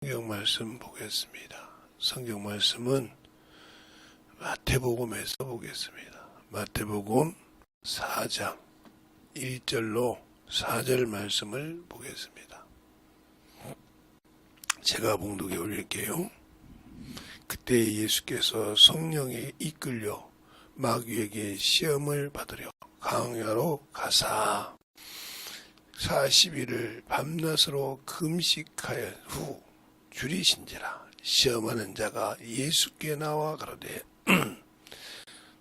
성경 말씀 보겠습니다. 성경 말씀은 마태복음에서 보겠습니다. 마태복음 4장 1절로 4절 말씀을 보겠습니다. 제가 봉독에 올릴게요. 그때 예수께서 성령에 이끌려 마귀에게 시험을 받으려 광야로 가사 40일을 밤낮으로 금식하여 후 줄이신지라. 시험하는 자가 예수께 나와 가로되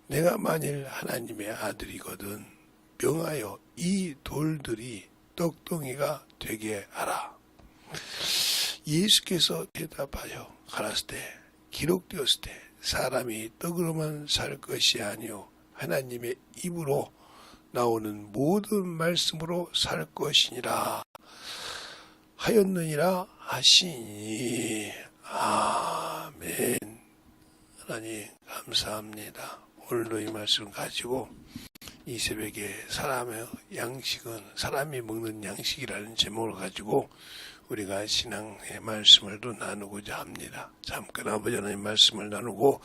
내가 만일 하나님의 아들이거든 명하여 이 돌들이 떡덩이가 되게 하라. 예수께서 대답하여 가라사대 기록되었을 때 사람이 떡으로만 살 것이 아니요 하나님의 입으로 나오는 모든 말씀으로 살 것이니라 하였느니라 하시니. 아멘. 하나님 감사합니다. 오늘도 이 말씀 가지고 이 새벽에 사람의 양식은 사람이 먹는 양식이라는 제목을 가지고 우리가 신앙의 말씀을 또 나누고자 합니다. 잠깐 아버지 하나님 말씀을 나누고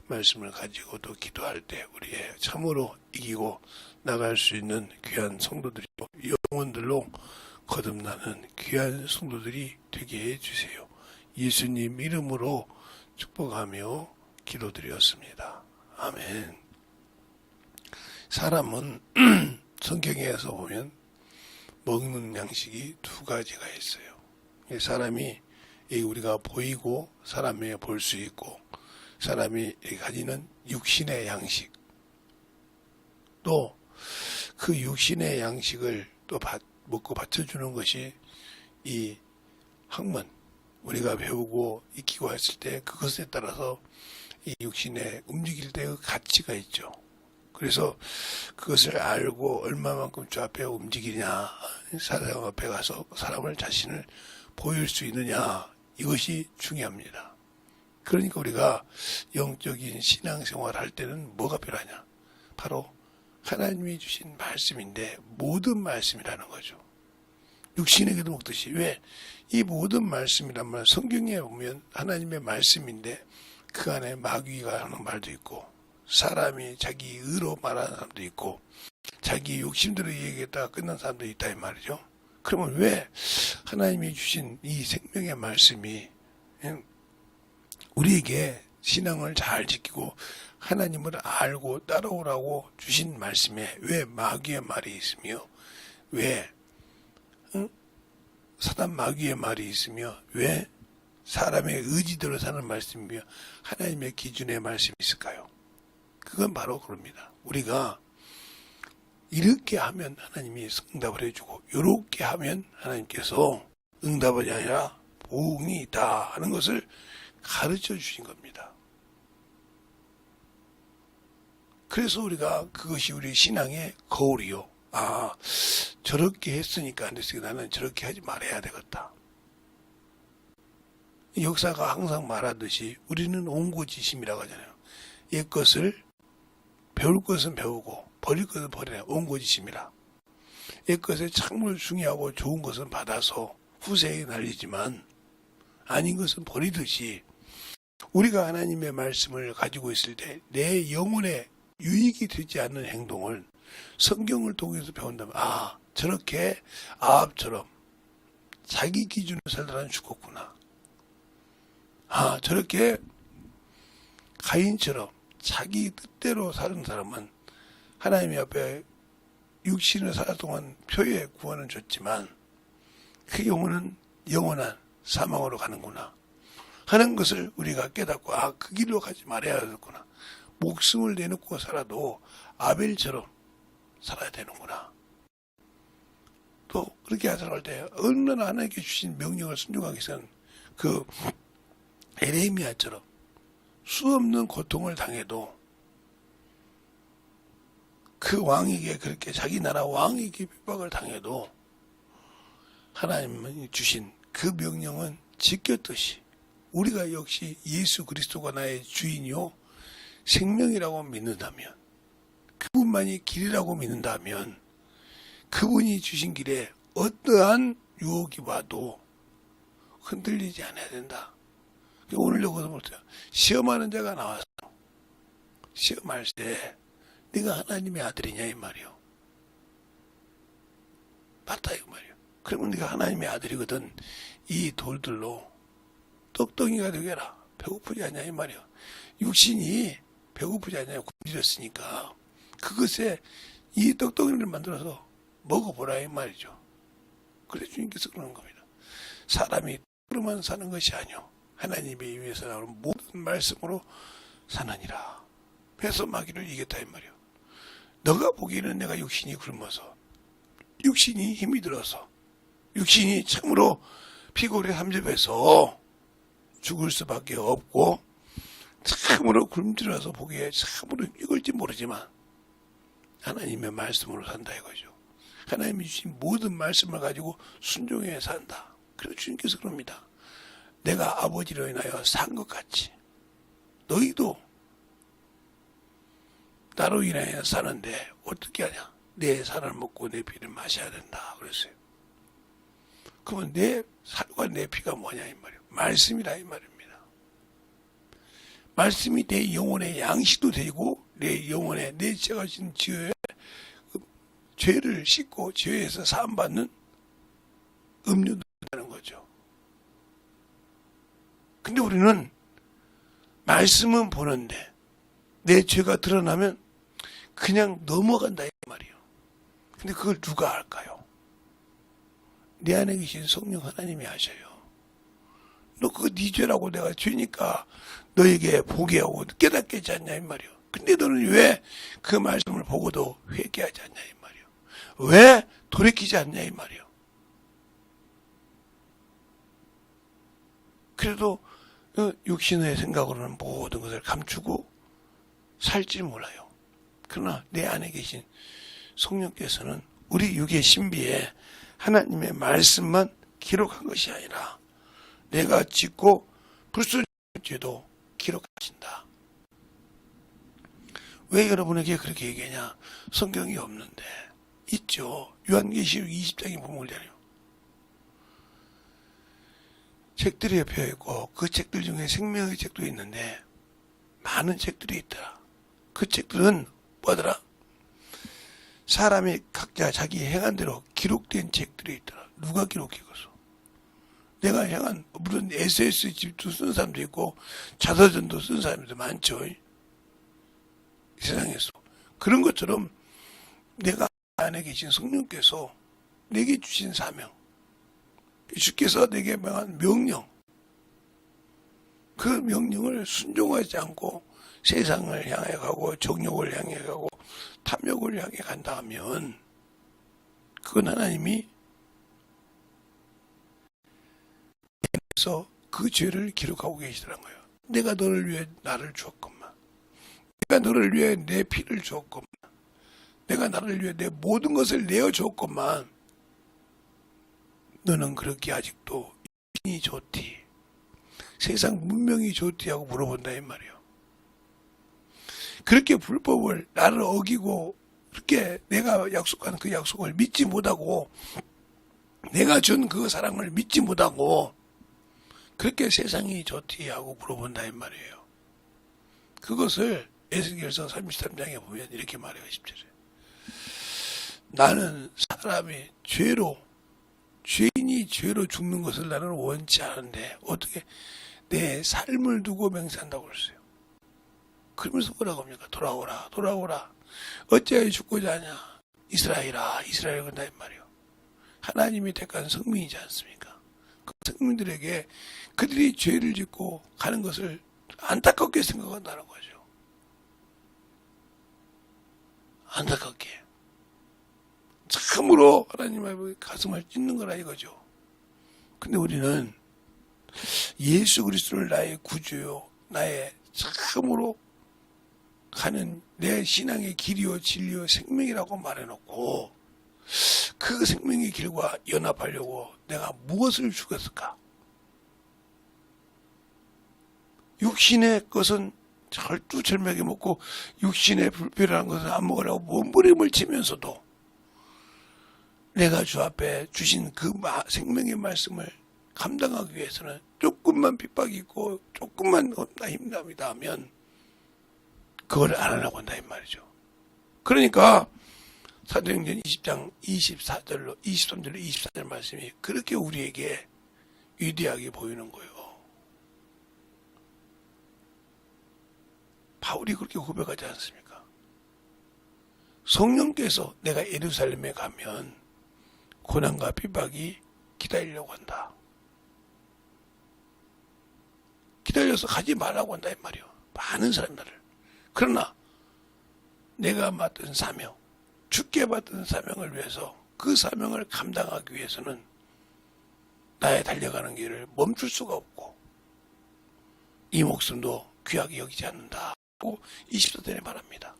말씀을 가지고 또 기도할 때 우리의 참으로 이기고 나갈 수 있는 귀한 성도들이고 영혼들로 거듭나는 귀한 성도들이 되게 해주세요. 예수님 이름으로 축복하며 기도드렸습니다. 아멘. 사람은 성경에서 보면 먹는 양식이 두 가지가 있어요. 사람이 우리가 보이고 사람이 볼 수 있고 사람이 가지는 육신의 양식, 또 그 육신의 양식을 또 먹고 받쳐주는 것이 이 학문, 우리가 배우고 익히고 했을 때 그것에 따라서 이 육신에 움직일 때의 가치가 있죠. 그래서 그것을 알고 얼마만큼 저 앞에 움직이냐, 사람 앞에 가서 사람을 자신을 보일 수 있느냐, 이것이 중요합니다. 그러니까 우리가 영적인 신앙생활을 할 때는 뭐가 필요하냐? 바로 하나님이 주신 말씀인데 모든 말씀이라는 거죠. 육신에게도 먹듯이. 왜? 이 모든 말씀이란 말, 성경에 보면 하나님의 말씀인데 그 안에 마귀가 하는 말도 있고 사람이 자기 의로 말하는 사람도 있고 자기 욕심대로 얘기했다가 끝난 사람도 있다 이 말이죠. 그러면 왜 하나님이 주신 이 생명의 말씀이 우리에게 신앙을 잘 지키고 하나님을 알고 따라오라고 주신 말씀에 왜 마귀의 말이 있으며 왜 사단 마귀의 말이 있으며 왜 사람의 의지대로 사는 말씀이며 하나님의 기준의 말씀이 있을까요? 그건 바로 그럽니다. 우리가 이렇게 하면 하나님이 응답을 해주고 이렇게 하면 하나님께서 응답이 아니라 보응이 있다 하는 것을 가르쳐 주신 겁니다. 그래서 우리가 그것이 우리 신앙의 거울이요. 아, 저렇게 했으니까 안 됐으니까 나는 저렇게 하지 말아야 되겠다. 역사가 항상 말하듯이 우리는 온고지심이라고 하잖아요. 옛 것을 배울 것은 배우고 버릴 것은 버리라. 온고지심이라. 옛 것에 참을 중요하고 좋은 것은 받아서 후세에 날리지만 아닌 것은 버리듯이 우리가 하나님의 말씀을 가지고 있을 때 내 영혼에 유익이 되지 않는 행동을 성경을 통해서 배운다면 저렇게 아합처럼 자기 기준으로 살다가는 죽었구나. 저렇게 가인처럼 자기 뜻대로 사는 사람은 하나님 앞에 육신을 살 동안 표의 구원은 줬지만 그 영혼은 영원한 사망으로 가는구나 하는 것을 우리가 깨닫고 그 길로 가지 말아야 되겠구나. 목숨을 내놓고 살아도 아벨처럼 살아야 되는구나. 또 그렇게 살아갈 때 얼마나 하나님께 주신 명령을 순종하기 위해서는 그 에레미야처럼 수없는 고통을 당해도 그 왕에게 그렇게 자기 나라 왕에게 핍박을 당해도 하나님이 주신 그 명령은 지켰듯이 우리가 역시 예수 그리스도가 나의 주인이요 생명이라고 믿는다면 그분만이 길이라고 믿는다면 그분이 주신 길에 어떠한 유혹이 와도 흔들리지 않아야 된다. 오늘도 그것을 볼때요. 시험하는 자가 나와서 시험할 때 네가 하나님의 아들이냐 이 말이요. 맞다 이거 말이요. 그러면 네가 하나님의 아들이거든. 이 돌들로 떡덩이가 되게라. 배고프지 않냐 이 말이요. 육신이 배고프지 않냐 굶주렸으니까 그것에 이 떡덩이를 만들어서 먹어보라 이 말이죠. 그래서 주님께서 그러는 겁니다. 사람이 떡으로만 사는 것이 아니오. 하나님의 입에서 나오는 모든 말씀으로 사느니라. 그래서 마귀를 이겼다 이 말이오. 너가 보기에는 내가 육신이 굶어서 육신이 힘이 들어서 육신이 참으로 피골에 함접해서 죽을 수밖에 없고 참으로 굶주려서 보기에 참으로 이걸지 모르지만 하나님의 말씀으로 산다 이거죠. 하나님이 주신 모든 말씀을 가지고 순종해 산다. 그래서 주님께서 그럽니다. 내가 아버지로 인하여 산 것 같이 너희도 나로 인하여 사는데 어떻게 하냐? 내 살을 먹고 내 피를 마셔야 된다. 그랬어요. 그러면 내 살과 내 피가 뭐냐 이 말이에요. 말씀이라 이 말입니다. 말씀이 내 영혼의 양식도 되고 내 영혼의 내 죄가 진 죄를 씻고 죄에서 사함받는 음료도 된다는 거죠. 근데 우리는 말씀은 보는데 내 죄가 드러나면 그냥 넘어간다 이 말이에요. 근데 그걸 누가 알까요? 내 안에 계신 성령 하나님이 아셔요. 너 그거 네 죄라고 내가 죄니까 너에게 보게 하고 깨닫게 하지 않냐 이 말이요. 근데 너는 왜 그 말씀을 보고도 회개하지 않냐 이 말이요. 왜 돌이키지 않냐 이 말이요. 그래도 육신의 생각으로는 모든 것을 감추고 살지 몰라요. 그러나 내 안에 계신 성령께서는 우리 육의 신비에 하나님의 말씀만 기록한 것이 아니라 내가 짓고 불순종한 죄도 기록하신다. 왜 여러분에게 그렇게 얘기하냐? 성경이 없는데 있죠. 요한계시록 20장에 보면 그래요. 책들이 펴 있고 그 책들 중에 생명의 책도 있는데 많은 책들이 있더라. 그 책들은 뭐더라? 사람이 각자 자기 행한 대로 기록된 책들이 있더라. 누가 기록해 그것을? 내가 행한 물론 SS 집도 쓴 사람도 있고 자서전도 쓴 사람도 많죠. 세상에서 그런 것처럼 내가 안에 계신 성령께서 내게 주신 사명, 주께서 내게 명한 명령, 그 명령을 순종하지 않고 세상을 향해 가고 정욕을 향해 가고 탐욕을 향해 간다 하면 그건 하나님이 그래서 그 죄를 기록하고 계시더란 거예요. 내가 너를 위해 나를 주었건만, 내가 너를 위해 내 피를 주었건만, 내가 나를 위해 내 모든 것을 내어 주었건만 너는 그렇게 아직도 신이 좋디, 세상 문명이 좋디 하고 물어본다 이 말이에요. 그렇게 불법을 나를 어기고 그렇게 내가 약속한 그 약속을 믿지 못하고 내가 준 그 사랑을 믿지 못하고 그렇게 세상이 좋디 하고 물어본다 이 말이에요. 그것을 에스겔서 33장에 보면 이렇게 말해요. 10절에 나는 사람이 죄인이 죄로 죽는 것을 나는 원치 않은데 어떻게 내 삶을 두고 맹세한다고 그랬어요. 그러면서 뭐라고 합니까? 돌아오라 돌아오라 어찌하여 죽고자 하냐 이스라엘아 이스라엘 그런다 이 말이에요. 하나님이 택한 성민이지 않습니까? 그 성민들에게 그들이 죄를 짓고 가는 것을 안타깝게 생각한다는 거죠. 안타깝게 참으로 하나님의 가슴을 찢는 거라 이거죠. 근데 우리는 예수 그리스도를 나의 구주요 나의 참으로 가는 내 신앙의 길이요 진리요 생명이라고 말해놓고 그 생명의 길과 연합하려고 내가 무엇을 죽였을까? 육신의 것은 절두절명하게 먹고 육신의 불필요한 것은 안 먹으라고 몸부림을 치면서도 내가 주 앞에 주신 그 생명의 말씀을 감당하기 위해서는 조금만 핍박이 있고 조금만 힘납니다 하면 그걸 안 하려고 한다 이 말이죠. 그러니까 사도행전 20장 23절로 24절 말씀이 그렇게 우리에게 위대하게 보이는 거예요. 바울이 그렇게 고백하지 않습니까? 성령께서 내가 예루살렘에 가면 고난과 핍박이 기다리려고 한다. 기다려서 가지 말라고 한다 이 말이요. 많은 사람들을. 그러나 내가 맡은 사명, 주께 받은 사명을 위해서 그 사명을 감당하기 위해서는 나의 달려가는 길을 멈출 수가 없고 이 목숨도 귀하게 여기지 않는다고 24절에 말합니다.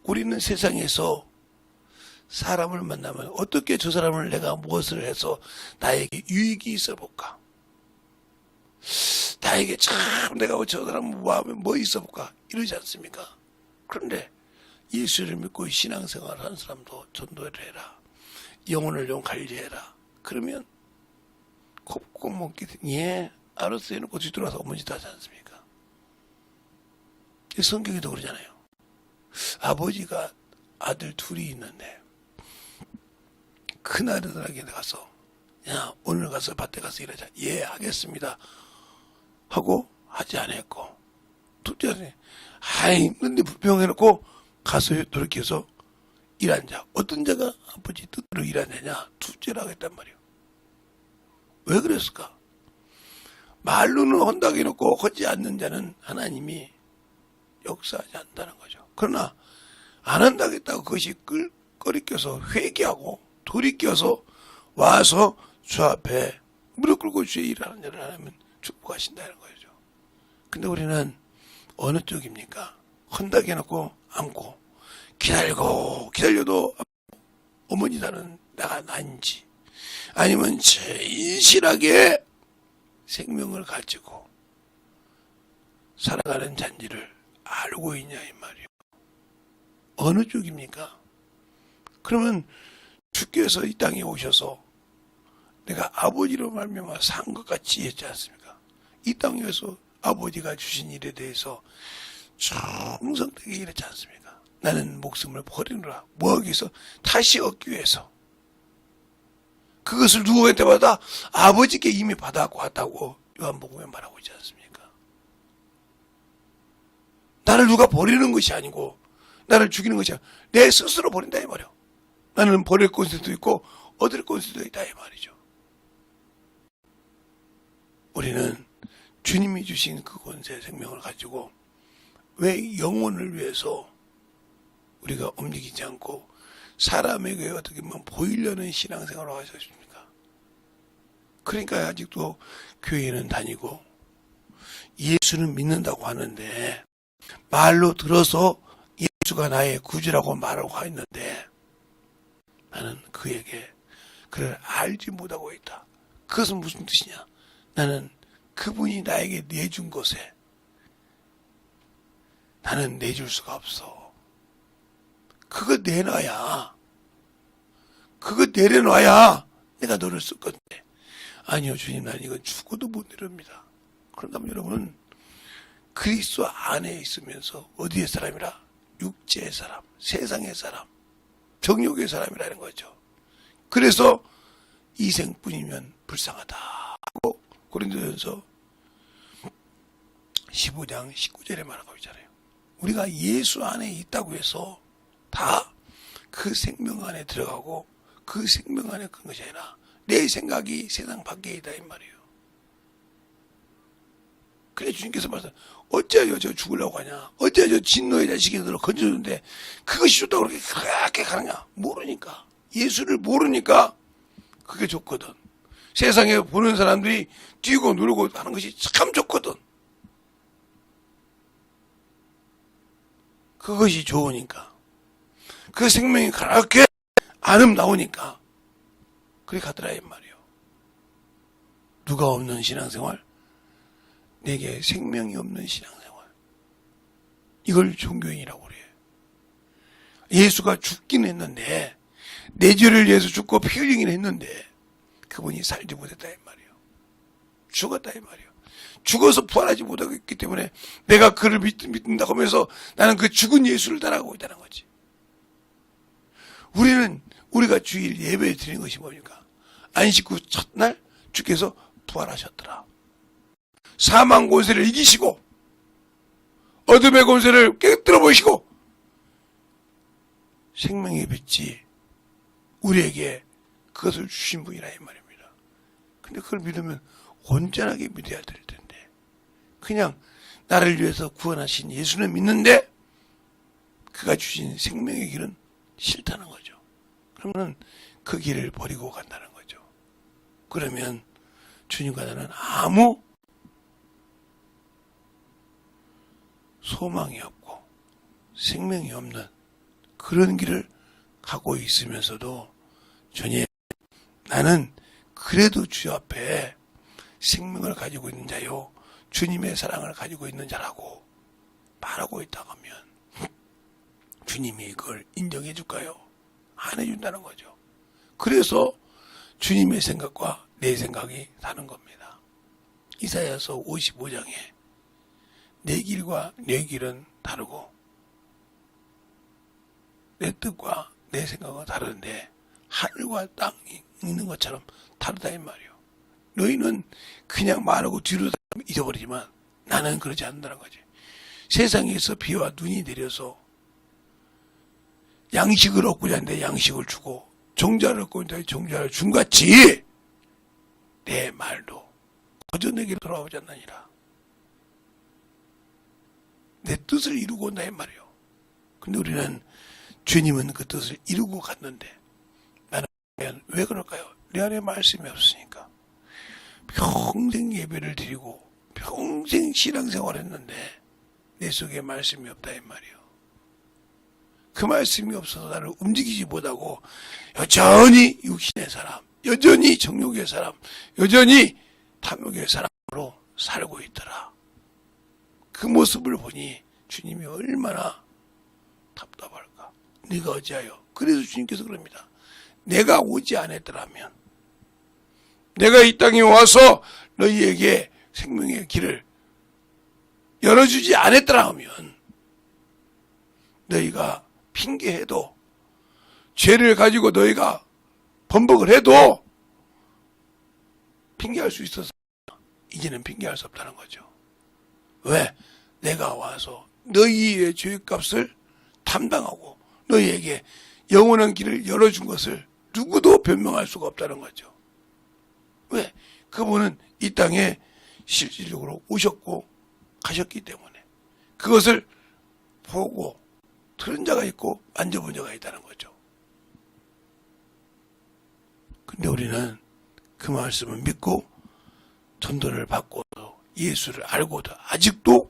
우리는 세상에서 사람을 만나면 어떻게 저 사람을 내가 무엇을 해서 나에게 유익이 있어 볼까? 나에게 참 내가 저 사람을 뭐하면 뭐 있어 볼까? 이러지 않습니까? 그런데 예수를 믿고 신앙생활을 하는 사람도 전도를 해라. 영혼을 좀 관리해라. 그러면 곱고 먹기 예 알았어 해놓고 뒤돌아서 어머니 도 하지 않습니까? 성경에도 그러잖아요. 아버지가 아들 둘이 있는데 큰 아들에게 가서 야 오늘 가서 밭에 가서 일하자. 예 하겠습니다 하고 하지 않았고 둘째 아들이 아이 근데 불평해놓고 가서 돌이켜서 일한 자 어떤 자가 아버지 뜻대로 일한 자냐 둘째라고 했단 말이에요. 왜 그랬을까? 말로는 헌다고 해놓고 하지 않는 자는 하나님이 역사하지 않는다는 거죠. 그러나 안 한다고 했다고 그것이 꺼리껴서 회개하고 돌이켜서 와서 주 앞에 무릎 꿇고 주의 일하는 자를 하나님은 축복하신다는 거죠. 근데 우리는 어느 쪽입니까? 헌다고 해놓고 안고 기다려도 어머니 다는 내가 난지 아니면 진실하게 생명을 가지고 살아가는 잔지를 알고 있냐 이 말이에요. 어느 쪽입니까? 그러면 주께서 이 땅에 오셔서 내가 아버지로 말미암아 산 것 같이 했지 않습니까? 이 땅에서 아버지가 주신 일에 대해서 충성되게 일했지 않습니까? 나는 목숨을 버리노라. 뭐하기 위해서? 다시 얻기 위해서. 그것을 누구할 때마다 아버지께 이미 받아갖고 왔다고 요한복음에 말하고 있지 않습니까? 나를 누가 버리는 것이 아니고 나를 죽이는 것이 아니고 내 스스로 버린다 이 말이야. 나는 버릴 권세도 있고 얻을 권세도 있다 이 말이죠. 우리는 주님이 주신 그 권세 생명을 가지고 왜 영혼을 위해서 우리가 움직이지 않고 사람에게 어떻게 보면 보이려는 신앙생활을 하셨습니까? 그러니까 아직도 교회는 다니고 예수는 믿는다고 하는데 말로 들어서 예수가 나의 구주라고 말하고 있는데 나는 그에게 그를 알지 못하고 있다. 그것은 무슨 뜻이냐? 나는 그분이 나에게 내준 것에 나는 내줄 수가 없어. 그거 내놔야 내가 너를 쓸 건데 아니요 주님 난 이건 죽어도 못 내렵니다. 그런다면 여러분은 그리스도 안에 있으면서 어디의 사람이라? 육체의 사람, 세상의 사람, 정욕의 사람이라는 거죠. 그래서 이 생뿐이면 불쌍하다 하고 고린도전서 15장 19절에 말하고 있잖아요. 우리가 예수 안에 있다고 해서 다 그 생명 안에 들어가고 그 생명 안에 큰 것이 아니라 내 생각이 세상 밖에 있다 이 말이에요. 그래 주님께서 말씀 어째요 저 죽으려고 하냐? 어째요 저 진노의 자식이 너를 건져주는데 그것이 좋다고 그렇게 가느냐? 모르니까. 예수를 모르니까 그게 좋거든. 세상에 보는 사람들이 뛰고 누르고 하는 것이 참 좋거든. 그것이 좋으니까. 그 생명이 그렇게 아름다우니까 그리 가더라 이 말이에요. 누가 없는 신앙생활? 내게 생명이 없는 신앙생활. 이걸 종교인이라고 그래요. 예수가 죽긴 했는데 내 죄를 위해서 죽고 피 흘리긴 했는데 그분이 살지 못했다 이 말이에요. 죽었다 이 말이에요. 죽어서 부활하지 못하기 때문에 내가 그를 믿는다고 하면서 나는 그 죽은 예수를 따라가고 있다는 거지. 우리가 주일 예배 드리는 것이 뭡니까? 안식 후 첫날 주께서 부활하셨더라. 사망 권세를 이기시고 어둠의 권세를 깨뜨려 보시고 생명의 빛이 우리에게 그것을 주신 분이라 이 말입니다. 근데 그걸 믿으면 온전하게 믿어야 될 텐데 그냥 나를 위해서 구원하신 예수는 믿는데 그가 주신 생명의 길은 싫다는 거죠. 그러면 그 길을 버리고 간다는 거죠. 그러면 주님과 나는 아무 소망이 없고 생명이 없는 그런 길을 가고 있으면서도 주님, 나는 그래도 주 앞에 생명을 가지고 있는 자요, 주님의 사랑을 가지고 있는 자라고 말하고 있다고 하면 주님이 그걸 인정해 줄까요? 안 해준다는 거죠. 그래서 주님의 생각과 내 생각이 다른 겁니다. 이사야서 55장에 내 길과 내 길은 다르고 내 뜻과 내 생각은 다른데 하늘과 땅이 있는 것처럼 다르다 이 말이에요. 너희는 그냥 말하고 뒤로 잊어버리지만 나는 그러지 않는다는 거지. 세상에서 비와 눈이 내려서 양식을 얻고자 하는데 양식을 주고 종자를 얻고자 하는데 종자를 준 같이 내 말도 거저 내게 돌아오지 않느니라. 내 뜻을 이루고 온다 이 말이에요. 근데 우리는 주님은 그 뜻을 이루고 갔는데 나는 왜 그럴까요? 내 안에 말씀이 없으니까. 평생 예배를 드리고 평생 신앙생활을 했는데 내 속에 말씀이 없다 이 말이에요. 그 말씀이 없어서 나를 움직이지 못하고 여전히 육신의 사람, 여전히 정욕의 사람, 여전히 탐욕의 사람으로 살고 있더라. 그 모습을 보니 주님이 얼마나 답답할까. 네가 어찌하여. 그래서 주님께서 그럽니다. 내가 오지 않았더라면, 내가 이 땅에 와서 너희에게 생명의 길을 열어주지 않았더라 하면 너희가 핑계해도, 죄를 가지고 너희가 번복을 해도 핑계할 수 있어서 이제는 핑계할 수 없다는 거죠. 왜? 내가 와서 너희의 죄값을 담당하고 너희에게 영원한 길을 열어준 것을 누구도 변명할 수가 없다는 거죠. 왜? 그분은 이 땅에 실질적으로 오셨고 가셨기 때문에 그것을 보고 들은 자가 있고 만져본 자가 있다는 거죠. 근데 우리는 그 말씀을 믿고 전도를 받고도 예수를 알고도 아직도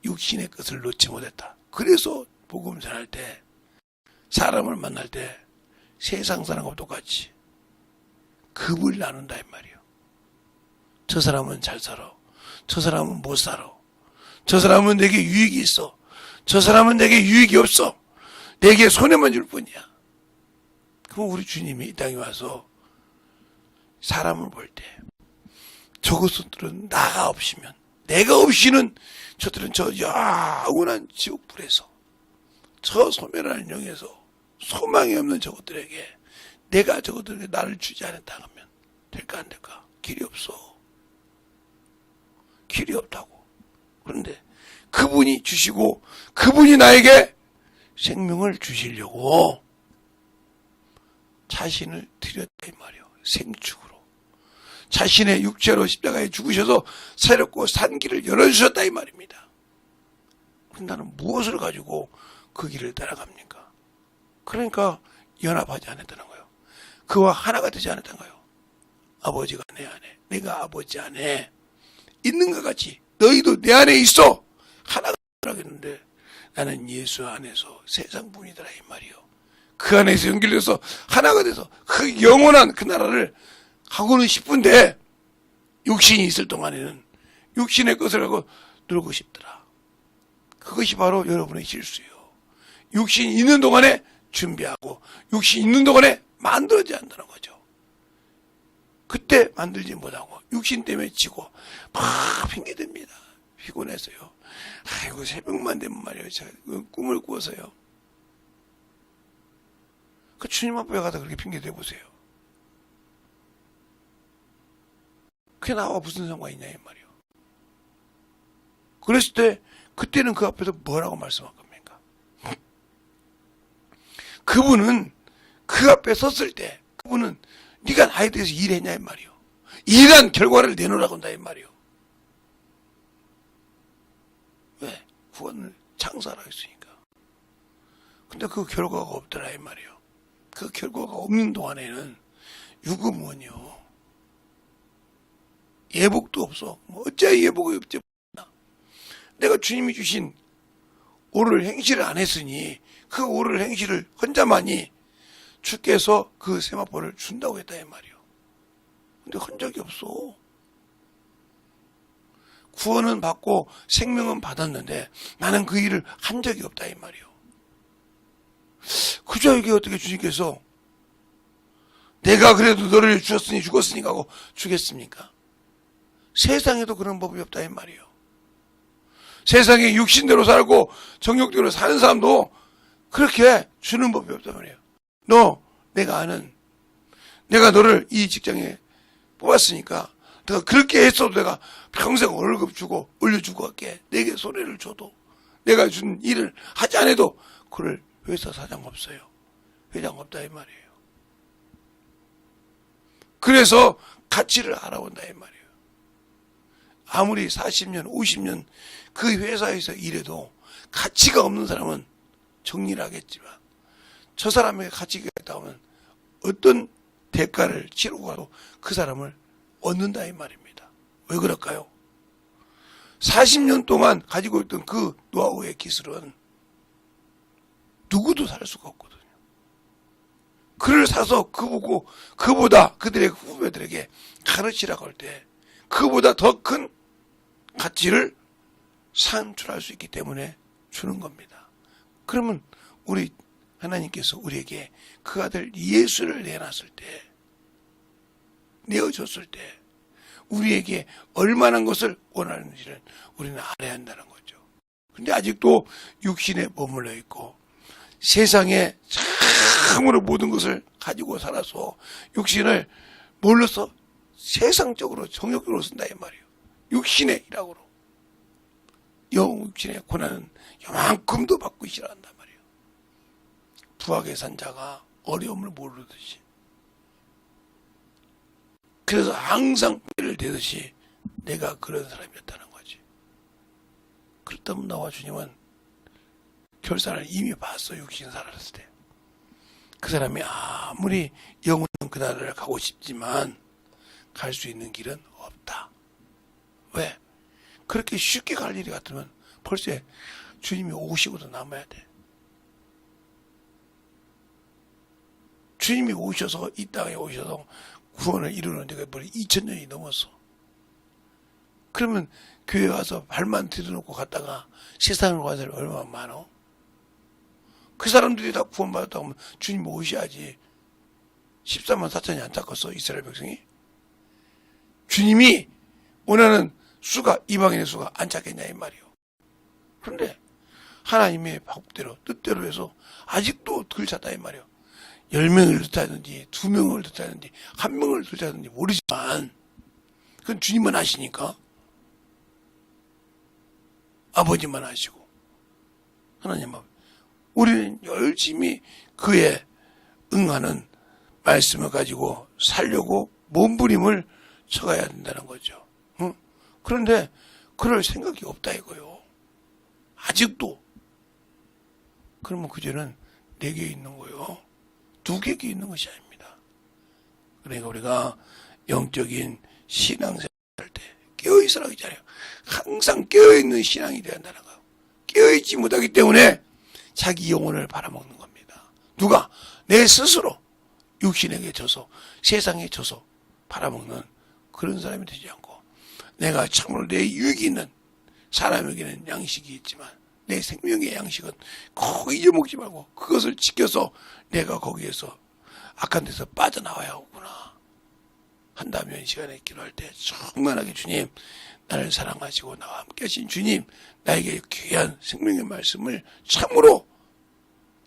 육신의 것을 놓지 못했다. 그래서 복음 전할 때, 사람을 만날 때 세상 사람과 똑같이 급을 나눈다 이 말이에요. 저 사람은 잘 살아, 저 사람은 못 살아, 저 사람은 내게 유익이 있어, 저 사람은 내게 유익이 없어, 내게 손해만 줄 뿐이야. 그럼 우리 주님이 이 땅에 와서 사람을 볼 때 저것들은 나가 없이면, 내가 없이는 저들은 저 영원한 지옥불에서, 저 소멸하는 영에서 소망이 없는 저것들에게 내가 저것들에게 나를 주지 않았다 하면 될까 안 될까? 길이 없어. 길이 없다고. 그런데 그분이 주시고 그분이 나에게 생명을 주시려고 자신을 드렸다 이 말이에요. 생축으로. 자신의 육체로 십자가에 죽으셔서 새롭고 산 길을 열어주셨다 이 말입니다. 나는 무엇을 가지고 그 길을 따라갑니까? 그러니까 연합하지 않았다는 거예요. 그와 하나가 되지 않았다는 거예요. 아버지가 내 안에, 내가 아버지 안에 있는 것 같이 너희도 내 안에 있어. 하나가 되라겠는데 나는 예수 안에서 세상 분이더라 이 말이요. 그 안에서 연결돼서 하나가 돼서 그 영원한 그 나라를 가고는 싶은데 육신이 있을 동안에는 육신의 것을 하고 놀고 싶더라. 그것이 바로 여러분의 실수예요. 육신이 있는 동안에 준비하고 육신이 있는 동안에 만들어져야 한다는 거죠. 그때 만들지 못하고 육신 때문에 지고 막 핑계댑니다. 피곤해서요. 아이고 새벽만 되면 말이에요. 제가 꿈을 꾸어서요. 그 주님 앞에 가서 그렇게 핑계대 보세요. 그게 나와 무슨 상관이 있냐 이 말이요. 그랬을 때 그때는 그 앞에서 뭐라고 말씀할 겁니까? 그분은 그 앞에 섰을 때 그분은 네가 나에 대해서 일했냐 이 말이요. 일한 결과를 내놓으라고 한다 이 말이요. 왜? 구원을 장사라 했으니까. 근데 그 결과가 없더라 이 말이요. 그 결과가 없는 동안에는 유구무원이요. 예복도 없어. 뭐 어째 예복이 없지. 내가 주님이 주신 오를 행실을 안 했으니 그 오를 행실을 혼자만이 주께서 그 세마포를 준다고 했다 이 말이요. 근데 한 적이 없어. 구원은 받고 생명은 받았는데 나는 그 일을 한 적이 없다 이 말이요. 그저 이게 어떻게 주님께서 내가 그래도 너를 주었으니 죽었으니까 하고 주겠습니까? 세상에도 그런 법이 없다 이 말이요. 세상에 육신대로 살고 정욕대로 사는 사람도 그렇게 주는 법이 없단 말이에요. 내가 아는, 내가 너를 이 직장에 뽑았으니까 내가 그렇게 했어도 내가 평생 월급 주고 올려주고 할게. 내게 손해를 줘도 내가 준 일을 하지 않아도 그럴 회사 사장 없어요. 회장 없다 이 말이에요. 그래서 가치를 알아본다 이 말이에요. 아무리 40년, 50년 그 회사에서 일해도 가치가 없는 사람은 정리를 하겠지만 저 사람에게 가치가 있다 하면 어떤 대가를 치르고 가도 그 사람을 얻는다 이 말입니다. 왜 그럴까요? 40년 동안 가지고 있던 그 노하우의 기술은 누구도 살 수가 없거든요. 그를 사서 그보다 그들의 후배들에게 가르치라고 할 때 그보다 더 큰 가치를 산출할 수 있기 때문에 주는 겁니다. 그러면 우리 하나님께서 우리에게 그 아들 예수를 내놨을 때, 내어줬을 때 우리에게 얼마나 것을 원하는지를 우리는 알아야 한다는 거죠. 근데 아직도 육신에 머물러 있고 세상에 참으로 모든 것을 가지고 살아서 육신을 몰라서 세상적으로 정욕적으로 쓴다 이 말이에요. 육신의 일학으로. 육신의 고난은 요만큼도 받고 싫어한단 말이에요. 부하게 산 자가 어려움을 모르듯이. 그래서 항상 뼈를 대듯이 내가 그런 사람이었다는 거지. 그렇다면 나와 주님은 결산을 이미 봤어. 육신 살았을 때. 그 사람이 아무리 영원한 그날을 가고 싶지만 갈 수 있는 길은 없다. 왜? 그렇게 쉽게 갈 일이 같으면 벌써 주님이 오시고도 남아야 돼. 주님이 오셔서 이 땅에 오셔서 구원을 이루는 데가 벌써 2000년이 넘었어. 그러면 교회 와서 발만 들여놓고 갔다가 세상을 가는 사람이 얼마나 많어? 그 사람들이 다 구원받았다고 하면 주님 오셔야지. 14만 4천이 안 닦았어 이스라엘 백성이? 주님이 원하는 수가 이방인의 수가 안 찾겠냐 이 말이요. 그런데 하나님의 법대로 뜻대로 해서 아직도 덜 찾다 이 말이요. 10명을 덜찾는지 2명을 덜찾는지 1명을 덜찾는지 모르지만 그건 주님만 아시니까 아버지만 아시고 하나님 아버지 우리는 열심히 그에 응하는 말씀을 가지고 살려고 몸부림을 쳐가야 된다는 거죠. 응? 그런데 그럴 생각이 없다 이거요. 아직도. 그러면 그 죄는 4개 있는 거요. 2개 있는 것이 아닙니다. 그러니까 우리가 영적인 신앙생활 할 때 깨어있으라고 했잖아요. 항상 깨어있는 신앙이 되어야 한다는 거예요. 깨어있지 못하기 때문에 자기 영혼을 팔아먹는 겁니다. 누가? 내 스스로 육신에게 져서 세상에 져서 팔아먹는 그런 사람이 되지 않고 내가 참으로 내 유익이 있는 사람에게는 양식이 있지만 내 생명의 양식은 꼭 잊어먹지 말고 그것을 지켜서 내가 거기에서 악한 데서 빠져나와야 하구나. 한다면 이 시간에 기도할 때 충만하게 주님 나를 사랑하시고 나와 함께 하신 주님 나에게 귀한 생명의 말씀을 참으로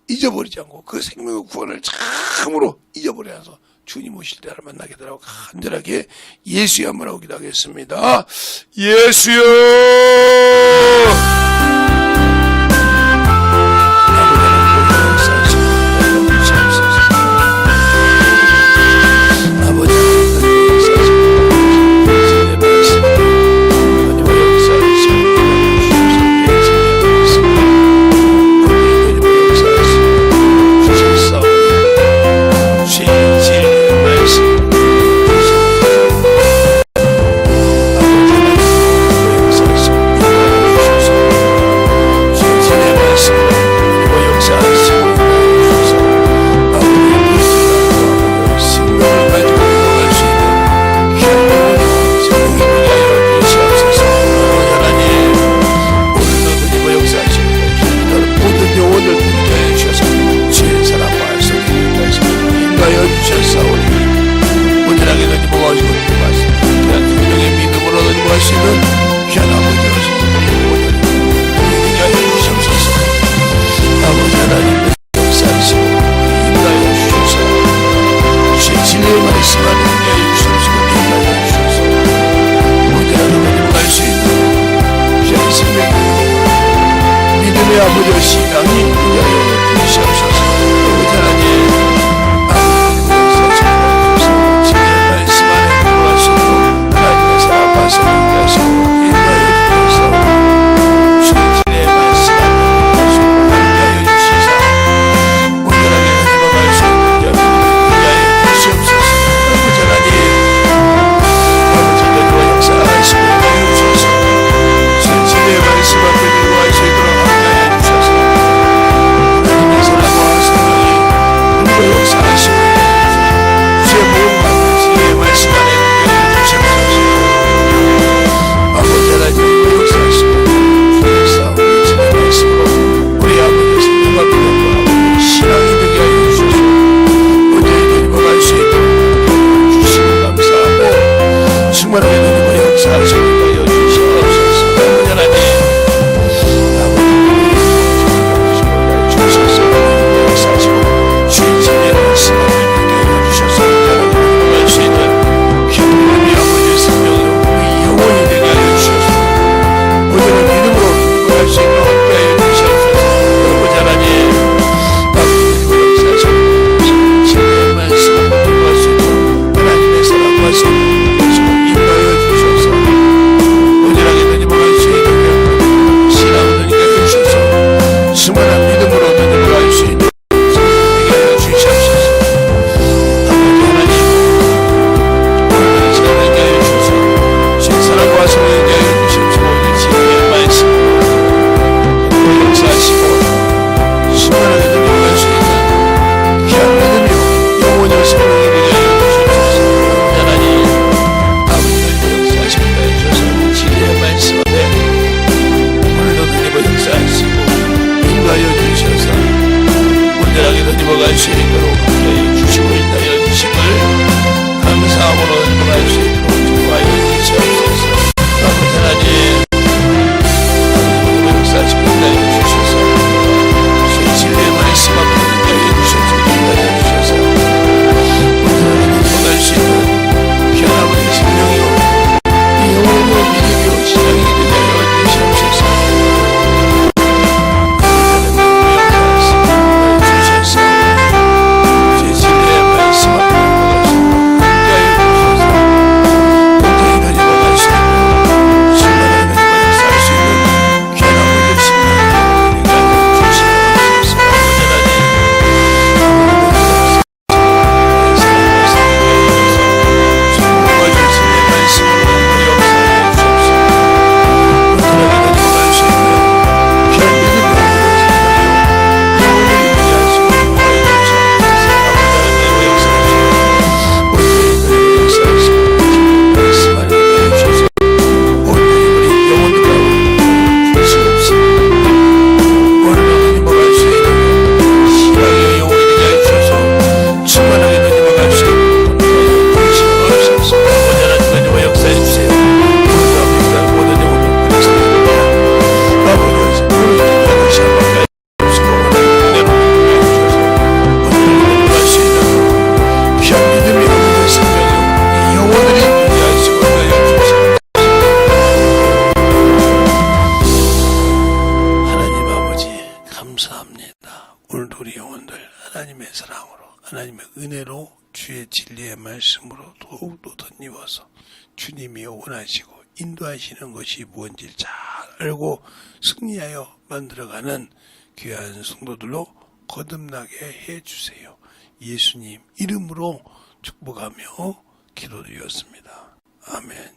잊어버리지 않고 그 생명의 구원을 참으로 잊어버리지 않아서 주님 오실 때를 만나게 되라고 간절하게 예수의 한번하고 기도하겠습니다. 예수여 아버지의 신앙이 인자하여 주시옵소서. 아버지 하나님 진리의 말씀 안에 들어갈 수 있도록 하나님의 사랑 말씀을 인도하시고 인도하여 주옵소서. 진리의 말씀 안에 들어갈 수 있도록 인도하여 주시사 온전하게 행복할 수 있는 자들을 인도하여 주시옵소서. 아버지 하나님 아버지 너희와 역사하시고 인도하여 주옵소서. 진리의 말씀 앞에 들어갈 수 있도록 인도하여 주옵소서. 오늘도 우리 영혼들 하나님의 사랑으로 하나님의 은혜로 주의 진리의 말씀으로 더욱더 덧입어서 주님이 원하시고 인도하시는 것이 무엇인지 잘 알고 승리하여 만들어가는 귀한 성도들로 거듭나게 해주세요. 예수님 이름으로 축복하며 기도드렸습니다. 아멘.